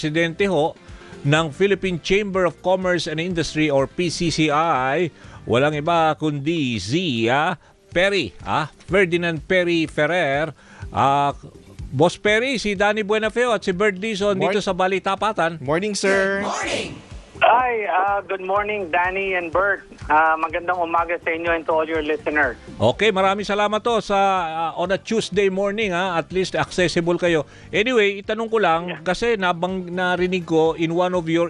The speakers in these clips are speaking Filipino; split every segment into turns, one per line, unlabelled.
Presidente ho ng Philippine Chamber of Commerce and Industry or PCCI, walang iba kundi Perry, Ferdinand Perry Ferrer. Boss Perry, si Danny Buenafeo at si Bert Dizon dito sa Balitapatan.
Morning, sir.
Good morning.
Hi, good morning, Danny and Bert. Magandang umaga sa inyo and to all your listeners.
Okay, maraming salamat to sa on a Tuesday morning, at least accessible kayo. Anyway, itanong ko lang kasi narinig ko in one of your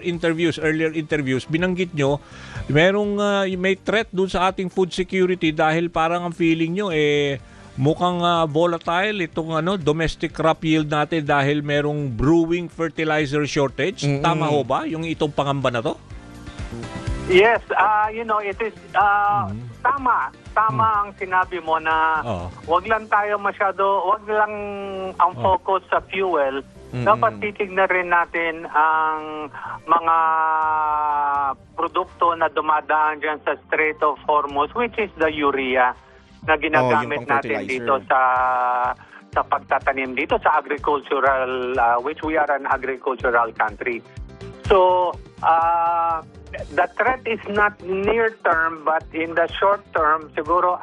earlier interviews, binanggit nyo may threat dun sa ating food security dahil parang ang feeling nyo mukhang volatile itong domestic crop yield natin dahil merong brewing fertilizer shortage. Tama ho ba yung itong pangamba na to?
Yes, it is tama ang sinabi mo na wag lang ang focus sa fuel. Dapat titignan rin natin ang mga produkto na dumadaan dyan sa Strait of Hormuz, which is the urea na ginagamit natin dito sa pagtatanim dito sa agricultural, which we are an agricultural country. So, the threat is not near term, but in the short term, siguro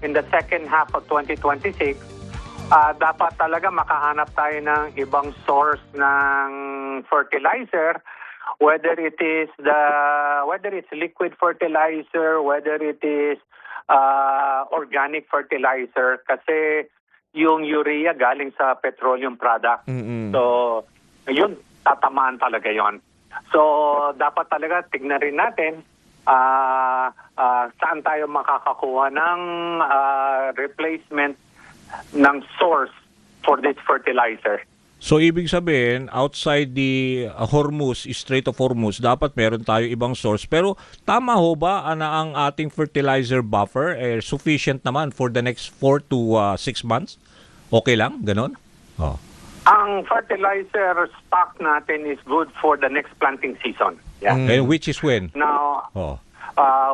in the second half of 2026, dapat talaga makahanap tayo ng ibang source ng fertilizer, whether it's liquid fertilizer, whether it is organic fertilizer, kasi yung urea galing sa petroleum product. So, yun, tatamaan talaga yon. So, dapat talaga tignan rin natin saan tayo makakakuha ng replacement ng source for this fertilizer.
So, ibig sabihin, outside the Strait of Hormuz, dapat meron tayo ibang source. Pero tama ho ba na ang ating fertilizer buffer sufficient naman for the next 4 to 6 months? Okay lang? Ganon?
Ang fertilizer stock natin is good for the next planting season. Yeah.
And which is when?
Now,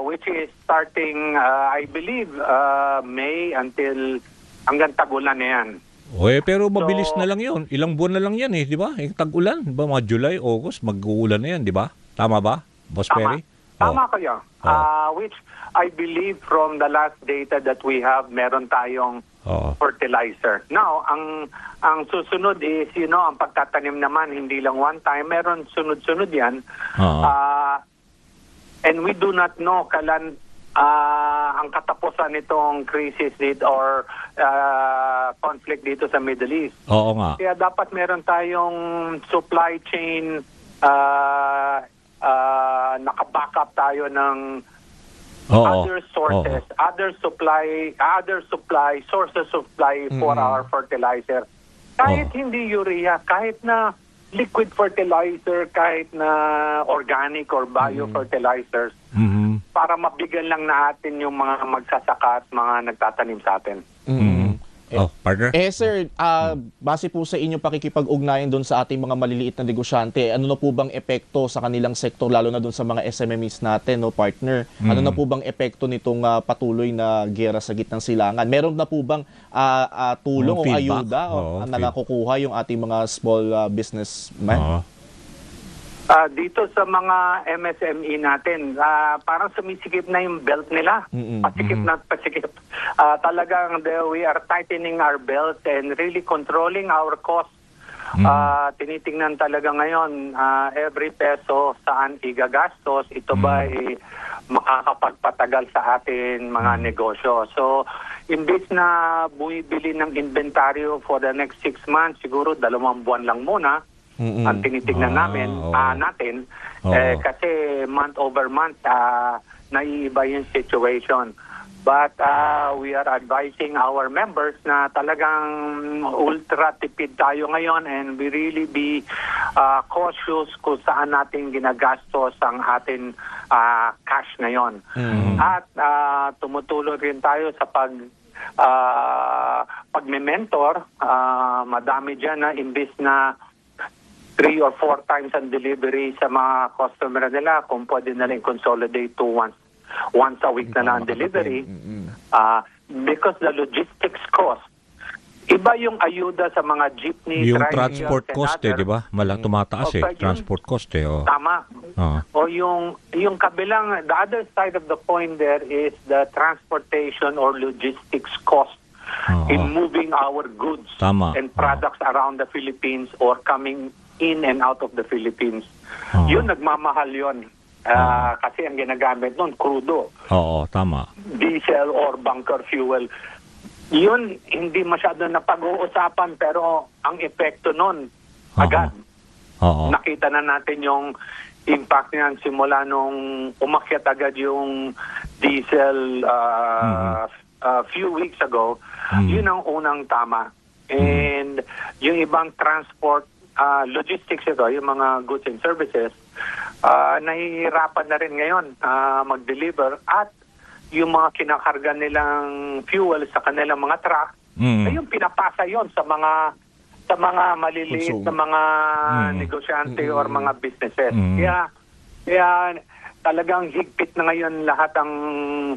which is starting, I believe, May hanggang tag-ulan na yan.
Pero mabilis na lang yun. Ilang buwan na lang yan di ba? Tag-ulan, mga July, August, mag-uulan na yan, di ba? Tama ba, Boss Perry?
Tama kayo. Which I believe from the last data that we have, meron tayong fertilizer. Now, ang susunod is, ang pagtatanim naman, hindi lang one time, meron sunod-sunod yan. And we do not know kailan ang katapusan nitong crisis or conflict dito sa Middle East.
Oo nga.
Kaya dapat meron tayong supply chain, naka-backup tayo ng other sources, other sources of supply for our fertilizer. Kahit hindi urea, kahit na liquid fertilizer, kahit na organic or biofertilizers, para mabigyan lang natin yung mga magsasaka at mga nagtatanim sa atin.
Partner?
Sir, base po sa inyong pakikipag-ugnayan doon sa ating mga maliliit na negosyante, ano na po bang epekto sa kanilang sektor, lalo na doon sa mga SMMEs natin, partner? Ano na po bang epekto nitong patuloy na giyera sa gitnang silangan? Meron na po bang tulong o ayuda na nakukuha yung ating mga small businessmen?
Dito sa mga MSME natin, parang sumisikip na yung belt nila. Pasikip na pasikip. Talagang we are tightening our belt and really controlling our costs. Tinitingnan talaga ngayon every peso saan igagastos. Ito ba makakapagpatagal sa atin mga negosyo. So, imbis na bumibili ng inventaryo for the next 6 months, siguro 2 buwan lang muna, ang tinitignan natin kasi month over month naiiba yung situation. But we are advising our members na talagang ultra tipid tayo ngayon and we really be cautious kung saan natin ginagastos ang atin cash ngayon. At tumutulong rin tayo sa pag-mentor. Madami dyan na imbis na 3 or 4 times ang delivery sa mga customer nila, kung pwede na lang consolidate to once a week na ang delivery. Because the logistics cost Iba yung ayuda sa mga jeepney,
Yung
tricycles,
transport
and
cost
other.
di ba? Tumataas
Okay, yun.
transport cost oh.
Tama.
Oo.
O yung kabilang, the other side of the coin there is the transportation or logistics cost
Oo.
in moving our goods
Tama.
and products around the Philippines or coming in and out of the Philippines.
Oo.
Yun, nagmamahal yun. Kasi ang ginagamit nun, crudo,
Oo, tama.
diesel or bunker fuel. Yun, hindi masyado na pag-uusapan pero ang epekto nun, agad.
Oo.
Nakita na natin yung impact niyan simula nung umakyat agad yung diesel few weeks ago. Yun ang unang tama. And yung ibang transport, logistics ito, yung mga goods and services, nahihirapan na rin ngayon mag-deliver at yung mga kinakarga nilang fuel sa kanilang mga truck, ayun, pinapasa yon sa mga maliliit na mga negosyante or mga businesses. Kaya talagang higpit na ngayon lahat ang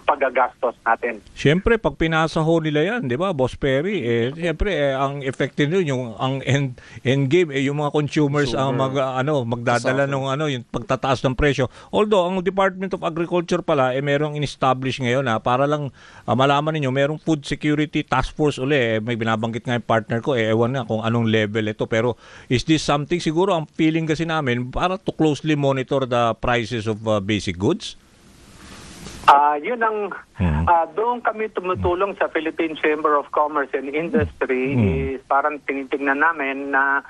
paggagastos natin.
Siyempre, pag pinasa ho nila yan, di ba, Boss Perry, siyempre, ang effective nun, yung ang end game, yung mga consumers ang magdadala ng yung pagtataas ng presyo. Although, ang Department of Agriculture pala, merong in-establish ngayon, para lang malaman ninyo, merong Food Security Task Force uli, may binabanggit nga yung partner ko, ewan na kung anong level ito. Pero, is this something, siguro, ang feeling kasi namin, para to closely monitor the prices of basic goods?
Yun ang doon kami tumutulong sa Philippine Chamber of Commerce and Industry is parang tinitingnan namin na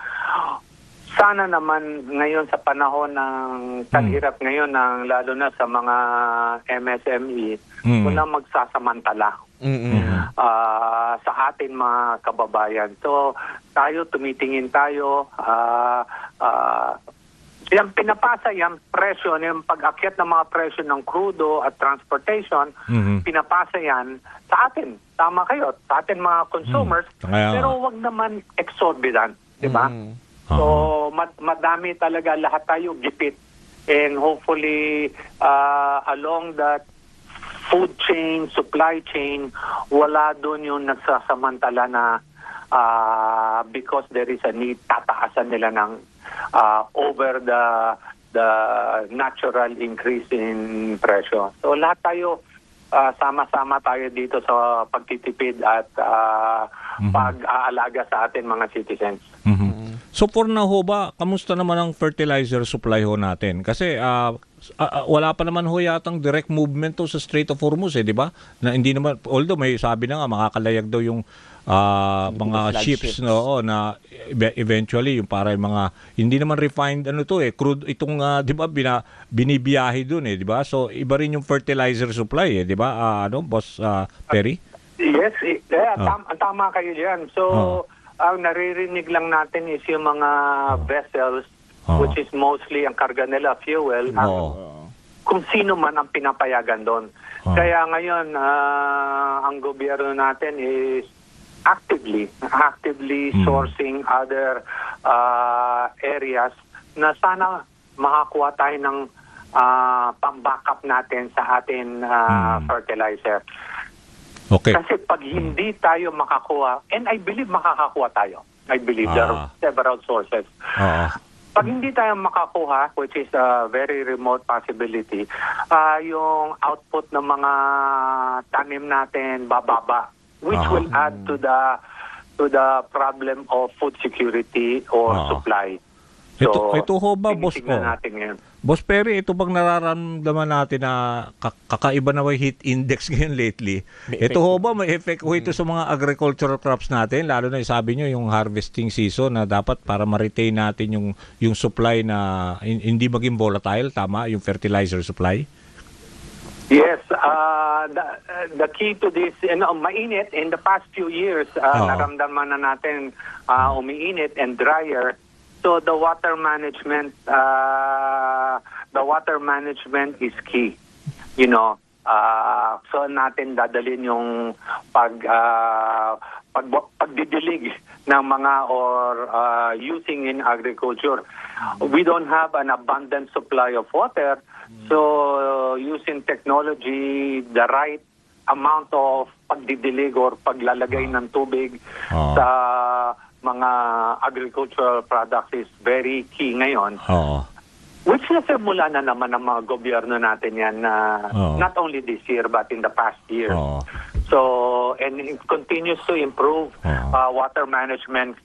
sana naman ngayon sa panahon ng taghirap ngayon ng lalo na sa mga MSME walang magsasamantala sa atin mga kababayan. So tayo tumitingin tayo yung pinapasa yung presyo, yung pag-akyat ng mga presyo ng crudo at transportation, pinapasa yan sa atin. Tama kayo, sa atin mga consumers, pero wag naman exorbitant, di ba? So, madami talaga, lahat tayo gipit. And hopefully, along that food chain, supply chain, wala doon yung nagsasamantala na because there is a need, tataasan nila ng over the natural increase in presyo. So lahat tayo sama-sama tayo dito sa pagtitipid at pag-aalaga sa atin mga citizens.
So for now ho ba, kamusta naman ang fertilizer supply ho natin? Kasi wala pa naman ho yatang direct movement to sa Strait of Hormuz, di ba? Na hindi naman, although may sabi na nga makakalayag daw yung mga ships na eventually yung para yung mga hindi naman refined crude itong di ba binibiyahe doon di ba? So iba rin yung fertilizer supply di ba? Boss Perry?
Yes, tama kayo diyan. So ang naririnig lang natin is yung mga vessels which is mostly ang karga nila fuel kung sino man ang pinapayagan doon. Kaya ngayon ang gobyerno natin is actively sourcing other areas na sana makakuha tayo ng pang-backup natin sa atin fertilizer.
Okay.
Kasi pag hindi tayo makakuha, and I believe makakakuha tayo. I believe there are several sources. Pag hindi tayo makakuha, which is a very remote possibility, yung output ng mga tanim natin bababa, which will add to the problem of food security or supply. So,
ito ho ba, Boss?
natin ngayon.
Boss Perry, ito bang nararamdaman natin na kakaiba na may heat index ngayon lately? Ito ho ba, may effect ho ito sa mga agricultural crops natin? Lalo na sabi nyo, yung harvesting season na dapat para ma-retain natin yung supply na hindi maging volatile, tama? Yung fertilizer supply?
Yes, the key to this, mainit in the past few years, naramdaman na natin umiinit and drier. So the water management is key. So natin dadalhin yung pagdidilig ng mga or using in agriculture. We don't have an abundant supply of water. So using technology, the right amount of pagdidilig or paglalagay ng tubig
Oo.
sa mga agricultural products is very key ngayon.
Oo.
Which nasimula na naman ng mga gobyerno natin yan na
Oo.
not only this year but in the past year.
Oo.
So, and it continues to improve water management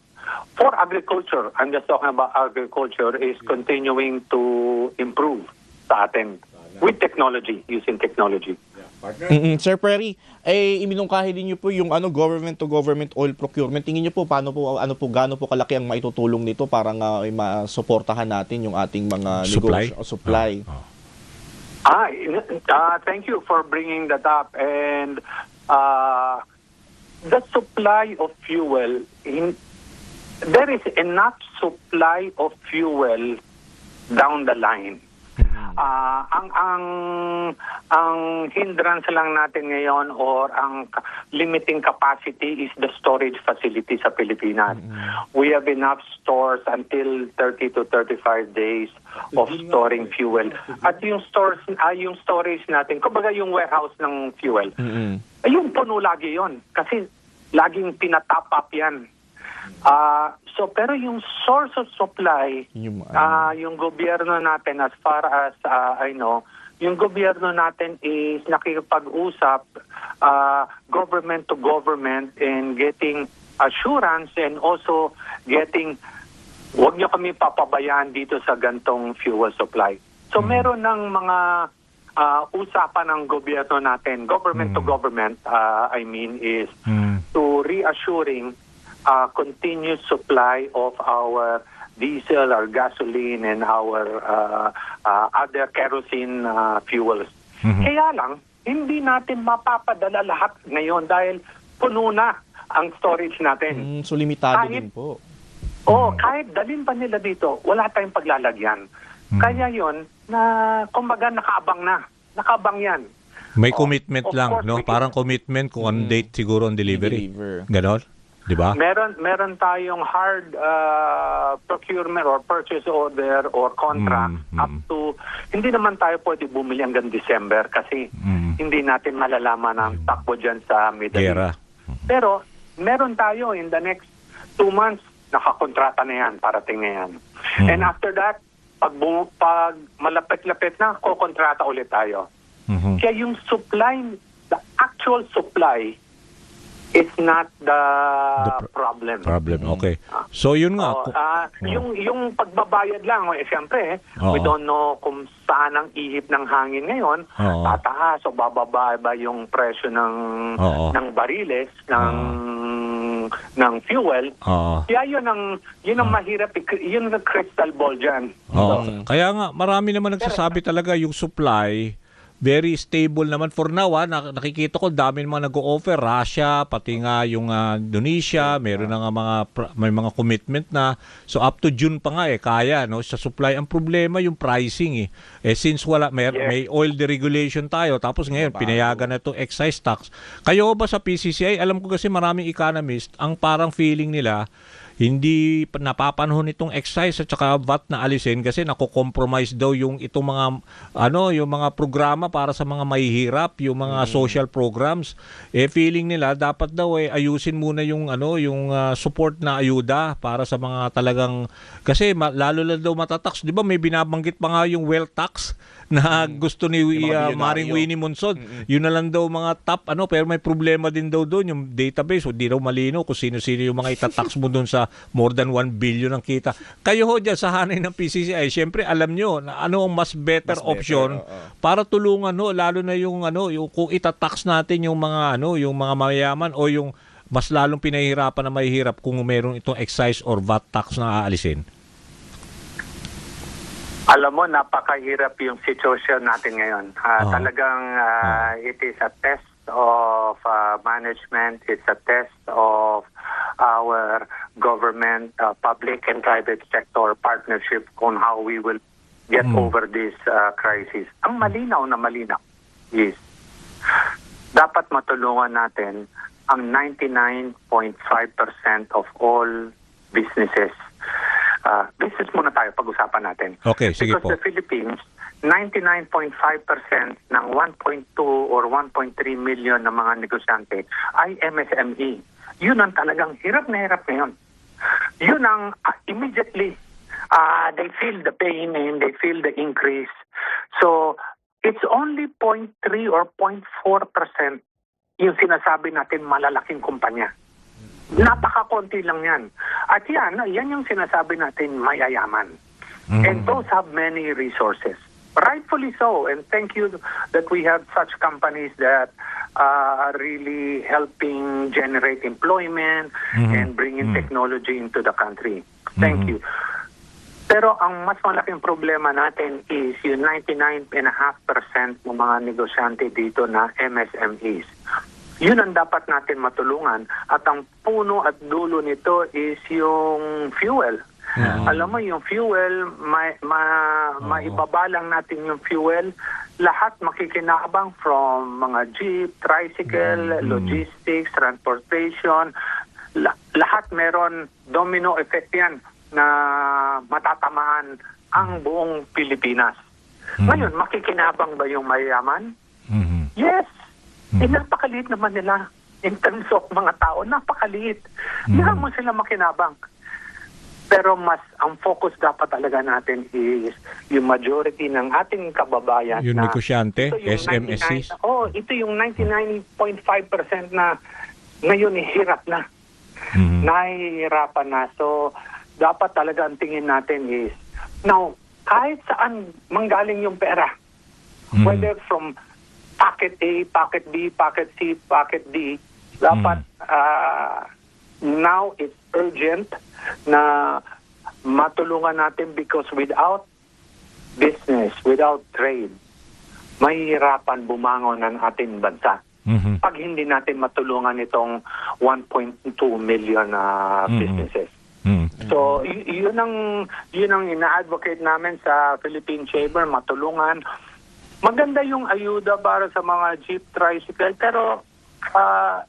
for agriculture. I'm just talking about agriculture is continuing to improve sa atin with technology, using technology.
Sir Perry, iminungkahi din niyo po yung government to government oil procurement. Tingin niyo po paano po gaano po kalaki ang maitutulong nito para nga masuportahan natin yung ating mga supply.
Thank you for bringing that up. And the supply of fuel, there is enough supply of fuel down the line. Ang hindrance lang natin ngayon or ang limiting capacity is the storage facility sa Pilipinas. We have enough stores until 30 to 35 days of storing fuel. At yung storage natin, kumbaga yung warehouse ng fuel, ayun puno lagi yon kasi laging pinatap up yan. Pero yung source of supply, yung gobyerno natin, as far as I know, yung gobyerno natin is nakikipag-usap government to government and getting assurance and also getting, wag nyo kami papabayaan dito sa gantong fuel supply. So meron ng mga usapan ng gobyerno natin, government to government, is to reassuring continuous supply of our diesel, our gasoline, and our other kerosene fuels. Kaya lang, hindi natin mapapadala lahat ngayon dahil puno na ang storage natin.
So limitado din po.
Kahit dalhin pa nila dito, wala tayong paglalagyan. Kaya yon na kumbaga nakabang yan.
May commitment lang,
course,
no? Parang commitment kung on date siguro on delivery. Ganon? Di ba?
Meron tayong hard procurement or purchase order or contract up to, hindi naman tayo pwede bumili hanggang December kasi hindi natin malalaman ang takbo dyan sa Middle East. Pero meron tayo in the next 2 months, nakakontrata na yan, parating na yan. And after that, pag malapit-lapit na, kukontrata ulit tayo. Kaya yung supply, the actual supply, it's not the problem.
Okay. So yun nga.
Yung pagbabayad lang, siyempre, we don't know kung saan ang ihip ng hangin ngayon. Tataas o bababa ba yung presyo ng bariles ng fuel. Kaya yun ang mahirap, yun ang crystal ball dyan.
Kaya nga marami naman nagsasabi talaga yung supply very stable naman for now. Nakikita ko dami naman nag-o-offer, Russia, pati nga yung Indonesia, meron na nga may mga commitment na. So up to June pa nga kaya no sa supply. Ang problema yung pricing since may oil deregulation tayo tapos ngayon pinayagan na to excise tax. Kayo ba sa PCCI, alam ko kasi maraming economist ang parang feeling nila hindi napapanahon itong excise at saka VAT na alisin kasi nako-compromise daw yung itong mga yung mga programa para sa mga mahihirap, yung mga social programs. Feeling nila dapat daw ayusin muna yung yung support na ayuda para sa mga talagang kasi lalo na daw matatax. 'Di ba may binabanggit pa nga yung wealth tax na gusto ni Maring Winnie Monson. Yun na lang daw mga top pero may problema din daw doon yung database. Hindi daw malino kung sino-sino yung mga itatax mo doon sa more than 1 billion ang kita. Kayo ho dyan sa hanay ng PCCI, syempre alam nyo na ano ang mas better option para tulungan lalo na yung yung kung itatax natin yung mga yung mga mayayaman o yung mas lalong pinahihirapan na mahihirap kung meron itong excise or VAT tax na aalisin.
Alam mo, napakahirap yung situation natin ngayon. Talagang it is a test of management. It's a test of our government, public and private sector partnership on how we will get over this crisis. Ang malinaw na malinaw is dapat matulungan natin ang 99.5% of all businesses. Business muna tayo, pag-usapan natin.
Okay, sige
Because
po.
the Philippines 99.5% ng 1.2 or 1.3 million na mga negosyante ay MSME. Yun ang talagang hirap na hirap ngayon. Yun ang immediately they feel the pain and they feel the increase. So it's only 0.3 or 0.4% yung sinasabi natin malalaking kumpanya. Napakakonti lang yan. At yan yung sinasabi natin mayayaman. And those have many resources. Rightfully so, and thank you that we have such companies that are really helping generate employment and bring in technology into the country. Thank you. Pero ang mas malaking problema natin is yung 99.5% ng mga negosyante dito na MSMEs. Yun ang dapat natin matulungan. At ang puno at dulo nito is yung fuel. Alam mo, yung fuel, maibabalang natin yung fuel. Lahat makikinabang from mga jeep, tricycle, logistics, transportation. Lahat meron domino effect yan na matatamaan ang buong Pilipinas. Ngayon, makikinabang ba yung mayayaman? Yes. Napakaliit naman nila. In terms of mga tao, napakaliit. Hindi mo sila makinabang. Pero mas ang focus dapat talaga natin is yung majority ng ating kababayan
yung
na
negosyante,
ito yung
SMSCs.
ito yung 99.5% na ngayon hirap na. Nahihirapan na. So, dapat talaga ang tingin natin is, now, kahit saan manggaling yung pera, whether from pocket A, pocket B, pocket C, pocket D, dapat now it's urgent na matulungan natin because without business, without trade, mahihirapan bumangon ang ating bansa. Pag hindi natin matulungan itong 1.2 million businesses. So, yun ang ina-advocate namin sa Philippine Chamber, matulungan. Maganda yung ayuda para sa mga jeep, tricycle, pero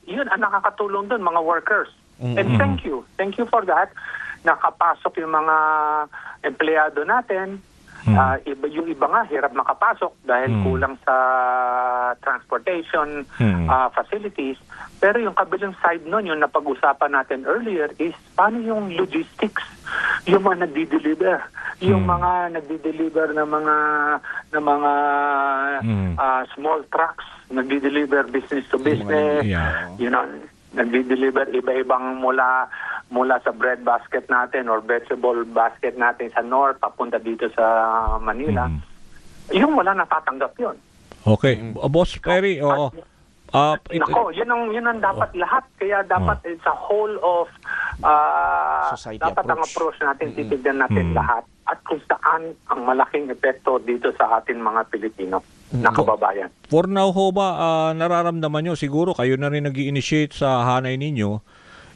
yun ang nakakatulong doon, mga workers. And thank you for that. Nakapasok yung mga empleyado natin. Yung iba nga hirap makapasok dahil kulang sa transportation facilities. Pero yung kabilang side nun, yung napag-usapan natin earlier is paano yung logistics, yung mga nagdi-deliver, yung mga nagdi-deliver ng mga small trucks, nagdi-deliver business to business, you know, nagdi-deliver iba-ibang mula sa bread basket natin or vegetable basket natin sa north papunta dito sa Manila. Yung wala natatanggap yun.
Okay. Boss Perry, oo.
Nako, yun ang dapat lahat. Kaya dapat it's a whole of
Society
dapat ang approach natin, titignan natin lahat at kung saan ang malaking epekto dito sa ating mga Pilipino na kababayan.
For now ho ba, nararamdaman nyo, siguro kayo na rin nag-i-initiate sa hanay ninyo,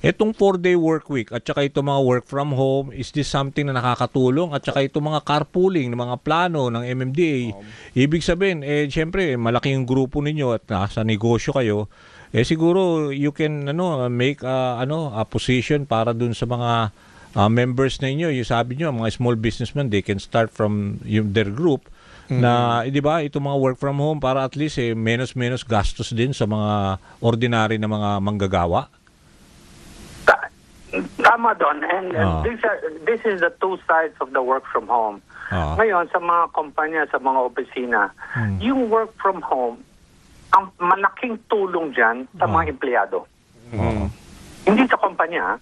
itong 4-day work week at saka itong mga work from home, is this something na nakakatulong? At saka itong mga carpooling, mga plano ng MMDA, ibig sabihin, siyempre, malaking grupo ninyo at nasa negosyo kayo, siguro you can make a position para dun sa mga members ninyo. Yung sabi nyo, mga small businessmen, they can start from their group na, di ba, itong mga work from home para at least menos gastos din sa mga ordinary na mga manggagawa.
Tama doon. And this is the two sides of the work from home. Ngayon, sa mga kumpanya, sa mga opisina, yung work from home, ang malaking tulong dyan sa mga empleyado. Hindi sa kumpanya.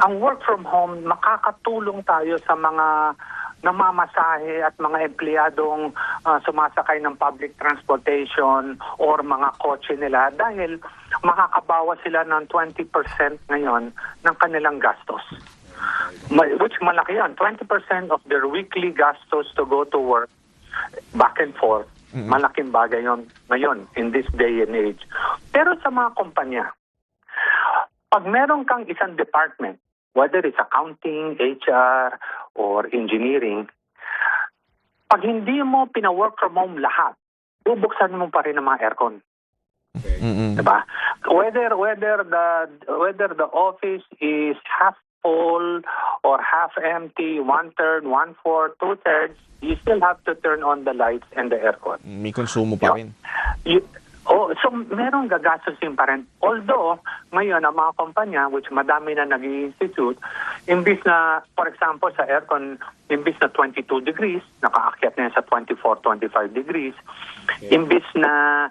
Ang work from home, makakatulong tayo sa mga namamasahe at mga empleyadong sumasakay ng public transportation or mga kotse nila dahil makakabawa sila ng 20% ngayon ng kanilang gastos. Which malaki yan. 20% of their weekly gastos to go to work back and forth. Malaking bagay yon ngayon in this day and age. Pero sa mga kumpanya, pag meron kang isang department, whether it's accounting, HR, or engineering, pag hindi mo pina-work from home lahat, bubuksan mo pa rin ang mga aircon. Diba? Whether the office is half full or half empty, 1/3, 1/4, 2/3, you still have to turn on the lights and the aircon.
May konsumo pa rin.
So merong gagastusin pa rin. Although, ngayon, ang mga kumpanya, which madami na nag-i-institute, imbis na, for example, sa aircon, imbis na 22 degrees, nakaakyat na yan sa 24, 25 degrees. Imbis na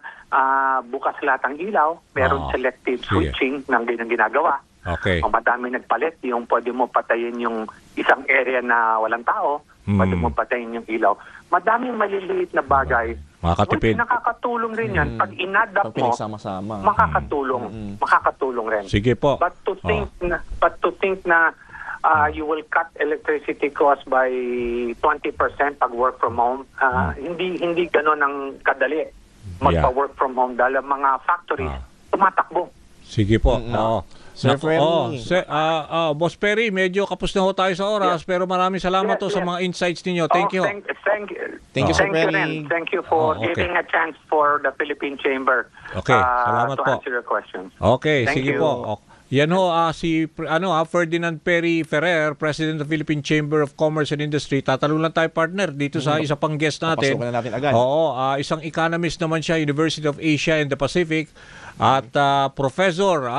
bukas lahat ang ilaw, meron selective switching ng ginagawa.
Okay.
Ang madami nagpalit, yung pwede mo patayin yung isang area na walang tao, pwede mo patayin yung ilaw. Madaming maliliit na bagay.
Makakatipid.
Nakakatulong rin yan. Pag inadapt
Pag
mo,
pinagsama-sama.
makakatulong. Makakatulong rin.
Sige po.
But to think na you will cut electricity cost by 20% pag work from home, hindi gano'n ang kadali magpa-work from home dahil ang mga factories tumatakbo.
Sige po. Oo.
Sir Ferry.
Boss Perry, medyo kapos na ho tayo sa oras, pero maraming salamat sa mga insights ninyo. Thank you.
Thank you, Sir Ferry.
Rin. Thank you for giving a chance for the Philippine Chamber
salamat
to
po.
answer your questions.
Okay,
Thank
sige
you.
po. Yan ho, si Ferdinand Perry Ferrer, President of Philippine Chamber of Commerce and Industry. Tatanong lang tayo, partner, dito sa isa pang guest natin.
Papasukan na natin agad.
Oo, isang economist naman siya, University of Asia and the Pacific. At professor,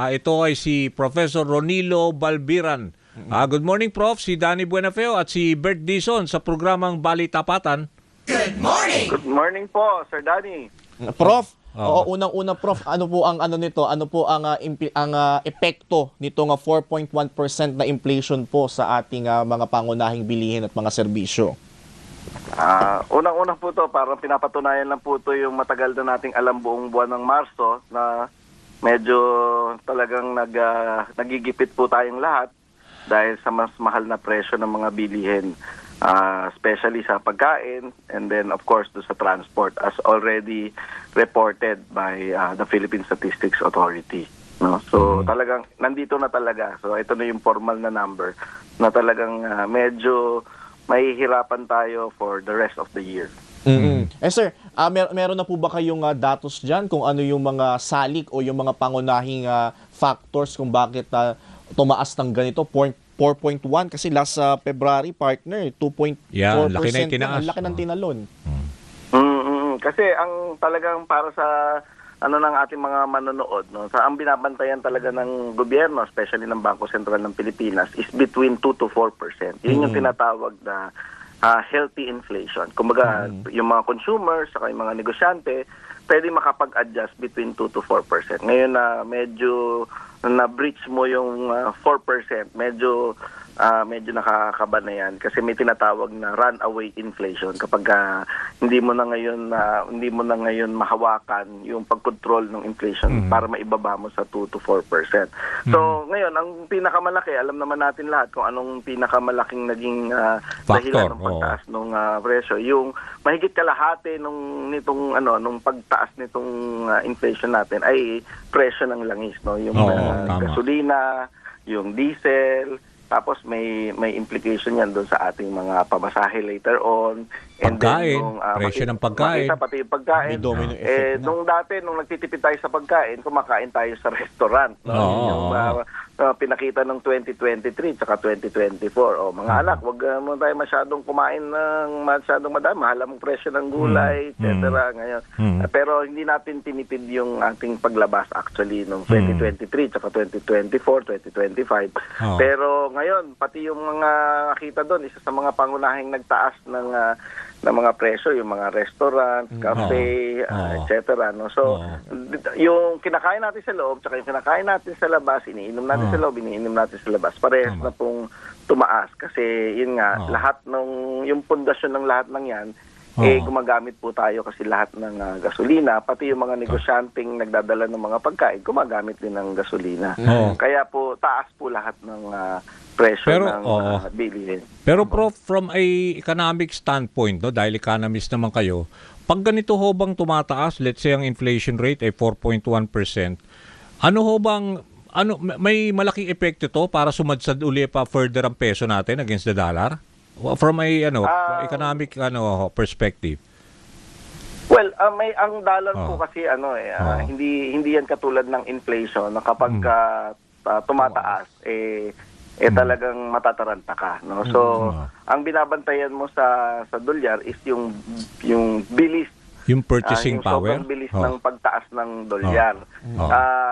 ito ay si Professor Ronilo Balbiran. Good morning, Prof. Si Danny Buenafeo at si Bert Dizon sa programang Bali Tapatan.
Good morning po, Sir Danny.
Prof, unang-una Prof, ano po ang nito? Ano po ang epekto nitong 4.1% na inflation po sa ating mga pangunahing bilihin at mga serbisyo?
Unang-una po to, parang pinapatunayan lang po to yung matagal na nating alam buong buwan ng Marso na medyo talagang nagigipit po tayong lahat dahil sa mas mahal na presyo ng mga bilihin, especially sa pagkain and then of course do sa transport as already reported by the Philippine Statistics Authority. No? So talagang nandito na talaga. So ito na yung formal na number na talagang medyo mahihirapan tayo for the rest of the year.
Sir, meron na po ba kayong datos dyan kung ano yung mga salik o yung mga pangunahing factors kung bakit tumaas ng ganito? 4.1 kasi last February, partner, 2.4%.
Laki na yung tinaas.
Ang laki ng tinalon.
Kasi ang talagang para sa ng ating mga manonood, no, sa ang binabantayan talaga ng gobyerno, especially ng Bangko Sentral ng Pilipinas, is between 2 to 4%. Yun yung tinatawag na healthy inflation. Kumbaga, yung mga consumers, saka yung mga negosyante, pwede makapag-adjust between 2 to 4%. Ngayon na medyo na-breach mo yung 4%, medyo nakakaba na yan kasi may tinatawag na runaway inflation kapag hindi mo na ngayon mahawakan yung pagkontrol ng inflation para maibaba mo sa 2 to 4%. So ngayon ang pinakamalaki, alam naman natin lahat kung anong pinakamalaking naging dahilan ng pagtaas ng presyo, yung mahigit kalahati nung pagtaas nitong inflation natin ay presyo ng langis, no, yung gasolina, yung diesel. Tapos may implication yan doon sa ating mga pamasahe later on. And
pagkain,
then
presyo ng pagkain.
Pati yung pagkain.
May domino effect na.
Nung dati, nung nagtitipid tayo sa pagkain, kumakain tayo sa restaurant. No? Yung pinakita ng 2023 tsaka 2024. Mga anak, wag mo tayo masyadong kumain ng masyadong madami. Mahal ang presyo ng gulay, etc. Ngayon. Pero hindi natin tinipid yung ating paglabas actually nung 2023 tsaka 2024, 2025. Pero ngayon, pati yung mga nakita doon, isa sa mga pangunahing nagtaas ng mga presyo, yung mga restaurant, cafe, etc. No? So, yung kinakain natin sa loob, tsaka yung kinakain natin sa labas, iniinom natin sa loob, iniinom natin sa labas, parehas na pong tumaas. Kasi yun nga, lahat yung pundasyon ng lahat ng yan, gumagamit po tayo kasi lahat ng gasolina, pati yung mga negosyanteng nagdadala ng mga pagkain, gumagamit din ng gasolina. Kaya po, taas po lahat ng presyo ng bilihin.
Pero Prof, from a economic standpoint, no, dahil economist naman kayo, pag ganito ho bang tumataas, let's say ang inflation rate ay 4.1%, may malaking epekto to para sumadsad uli pa further ang peso natin against the dollar? From a economic perspective.
Well, ang dollar po kasi hindi yan katulad ng inflation na kapag tumataas talagang matataranta ka, no? So, ang binabantayan mo sa dolyar is yung bilis,
Yung purchasing
yung
power.
sobrang bilis ng pagtaas ng dolyar.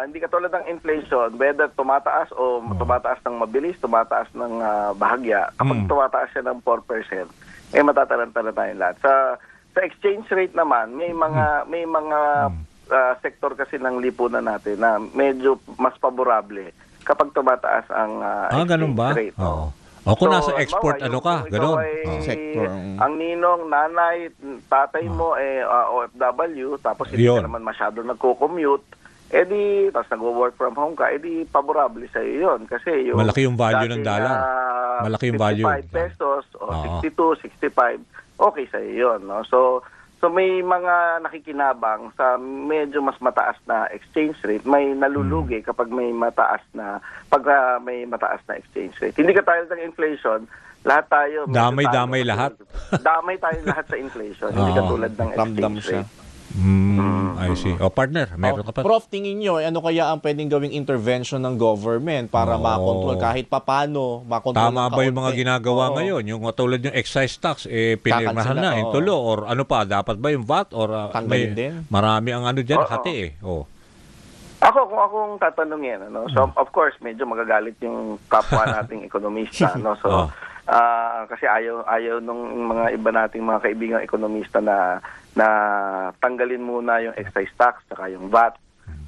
Hindi katulad ng inflation, whether tumataas o tumataas ng mabilis, tumataas ng bahagya. Kapag tumataas siya ng 4%, matataranta na tayong lahat. Sa exchange rate naman, may mga sektor kasi ng lipunan natin na medyo mas paborable kapag tumataas ang
Ganun
exchange
ba?
rate.
Oo. O kung nasa export,
halimbawa,
ka?
kung
Ganun.
ikaw ay
Sector.
ang ninong, nanay, tatay mo OFW, tapos hindi
Yun.
ka naman masyado nagko-commute, edi, tapos nag-work from home ka, edi paborable sa iyo yun. Kasi yung
Malaki yung value ng
dating,
dollar. Malaki yung value.
55 pesos o
Oo.
62, 65, okay sa iyo yun. No? So may mga nakikinabang sa medyo mas mataas na exchange rate, may nalulugi kapag may mataas na exchange rate. Hindi ka tayo ng inflation, lahat tayo medyo
Damay-damay
talo.
lahat.
Damay tayo lahat sa inflation, hindi katulad ng
Ramdam
exchange
siya.
rate.
I see. O partner, meron ka pa.
Prof, tingin nyo, ano kaya ang pwedeng gawing intervention ng government para
Oo.
makontrol kahit papano, makontrol
Tama
ng
ba yung mga
kaunti?
ginagawa
Oo.
ngayon? Yung tulad yung excise tax, pinirmahan
Kakansela,
na,
oo.
tulo, or ano pa, dapat ba yung VAT? Or
Tanggalin din?
marami ang ano dyan,
Oo.
hati eh. Oh.
Kung akong tatanungin, so of course, medyo magagalit yung kapwa nating ekonomista, no? So, kasi ayaw nung mga iba nating mga kaibigang ekonomista na tanggalin muna yung excise tax saka yung VAT.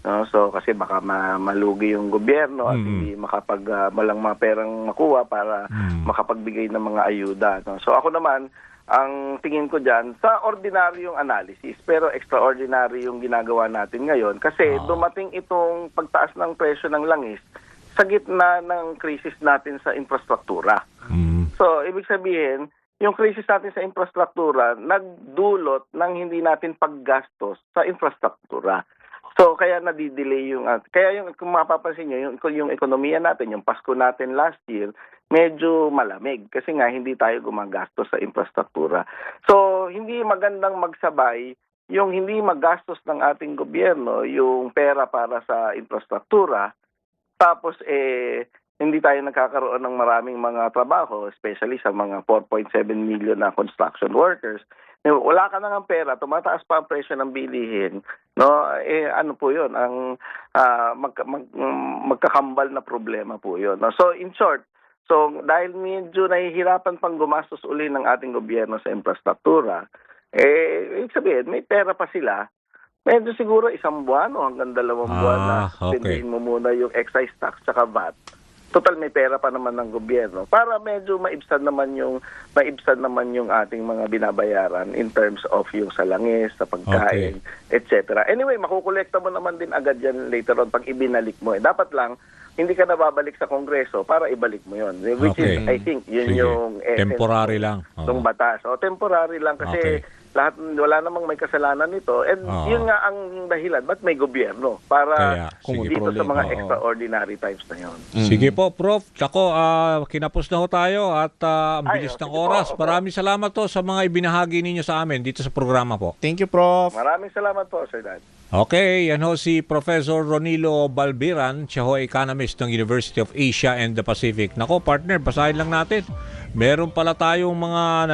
No? So, kasi baka malugi yung gobyerno at hindi walang mga perang makuha para makapagbigay ng mga ayuda. No? So, ako naman, ang tingin ko dyan, sa ordinaryong analysis, pero extraordinary yung ginagawa natin ngayon kasi dumating itong pagtaas ng presyo ng langis sa gitna ng krisis natin sa infrastruktura. So, ibig sabihin, yung krisis natin sa infrastruktura nagdulot ng hindi natin paggastos sa infrastruktura. So, kaya nadidelay kung mapapansin nyo, yung ekonomiya natin, yung Pasko natin last year, medyo malamig kasi nga hindi tayo gumagastos sa infrastruktura. So, hindi magandang magsabay yung hindi magastos ng ating gobyerno, yung pera para sa infrastruktura, tapos hindi tayo nagkakaroon ng maraming mga trabaho, especially sa mga 4.7 million na construction workers. Wala ka nang pera, tumataas pa ang presyo ng bilihin, no? Ano po 'yun? Ang magkakambal na problema po 'yun. No? So in short, dahil medyo nahihirapan pang gumastos uli ng ating gobyerno sa infrastruktura, ibig sabihin, may pera pa sila. Medyo siguro 1 buwan o hanggang 2 buwan na pindihin mo muna yung excise tax sa VAT. Total may pera pa naman ng gobyerno para medyo maibsan naman yung ating mga binabayaran in terms of yung sa langis, sa pagkain, etc. Anyway, makukolekta mo naman din agad yan later on pag ibinalik mo. Dapat lang hindi ka na babalik sa Kongreso para ibalik mo yon. Which is, I think, yun yung essence
temporary lang.
ng batas. Temporary lang kasi wala namang may kasalanan nito. And yun nga ang dahilan, ba't may gobyerno? Para dito sa mga extraordinary times na yun.
Sige po, Prof. Ako, kinapos na ho tayo at ang bilis ng oras. Maraming salamat po sa mga ibinahagi ninyo sa amin dito sa programa po.
Thank you, Prof.
Maraming salamat po, Sir Dan.
Okay, yan ho si Professor Ronilo Balbiran, siya ho economist ng University of Asia and the Pacific. Nako, partner, basahin lang natin. Meron pala tayong mga